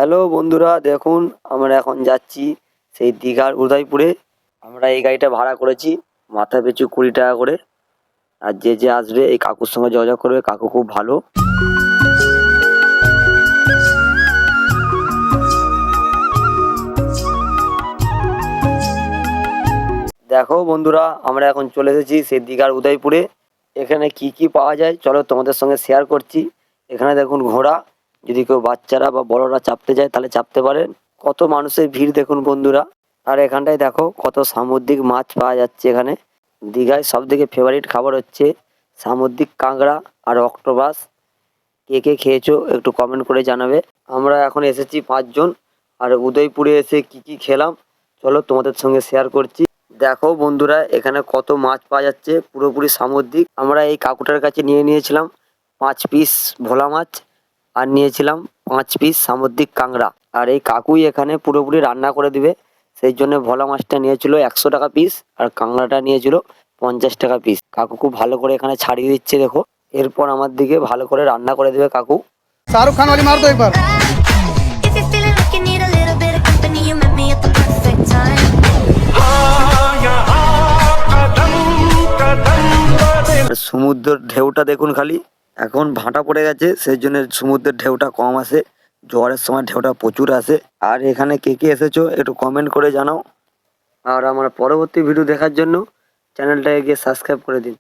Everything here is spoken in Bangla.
হ্যালো বন্ধুরা, দেখুন আমরা এখন যাচ্ছি সেই দীঘার উদয়পুরে। আমরা এই গাড়িটা ভাড়া করেছি মাথা পিছু 20 টাকা করে। আর যে যে আসবে এই কাকুর সঙ্গে যোগাযোগ করবে, কাকু খুব ভালো। দেখো বন্ধুরা, আমরা এখন চলে এসেছি সেই দীঘার উদয়পুরে। এখানে কি কি পাওয়া যায় চলো তোমাদের সঙ্গে শেয়ার করছি। এখানে দেখুন ঘোড়া, যদি কেউ বাচ্চারা বা বড়রা চাপতে যায় তাহলে চাপতে পারেন। কত মানুষের ভিড় দেখুন বন্ধুরা। আর এখানটায় দেখো কত সামুদ্রিক মাছ পাওয়া যাচ্ছে। এখানে দীঘায় সব থেকে ফেভারিট খাবার হচ্ছে সামুদ্রিক কাঁকড়া আর অক্টোপাস। কে কে খেয়েছো একটু কমেন্ট করে জানাবে। আমরা এখন এসেছি 5 জন। আর উদয়পুরে এসে কি কি খেলাম চলো তোমাদের সঙ্গে শেয়ার করছি। দেখো বন্ধুরা, এখানে কত মাছ পাওয়া যাচ্ছে, পুরোপুরি সামুদ্রিক। আমরা এই কাকুটার কাছে নিয়েছিলাম 5 পিস ভোলা মাছ, আর নিয়েছিলাম 5 পিস সামুদ্রিক কাঁকড়া। আর এই কাকুই এখানে পুরোপুরি রান্না করে দিবে, সেই জন্য ভোলা মাছটা নিয়েছিল 100 টাকা পিস, আর কাঁকড়াটা নিয়েছিল 50 টাকা পিস। কাকু খুব ভালো করে এখানে ছাড়িয়ে দিচ্ছে দেখো। এরপর আমার দিকে ভালো করে রান্না করে দেবে কাকু। शाहरुख खान वाली मार दो एक बार। If you're feeling like you need a little bit of company, you met me at the perfect time. আর সমুদ্রের ঢেউটা দেখুন খালি। এখন ভাটা পড়ে গেছে, সেই জন্য সমুদ্রের ঢেউটা কম আসে। জোয়ারের সময় ঢেউটা প্রচুর আসে। আর এখানে কে কে এসেছো একটু কমেন্ট করে জানাও। আর আমার পরবর্তী ভিডিও দেখার জন্য চ্যানেলটাকে গিয়ে সাবস্ক্রাইব করে দিন।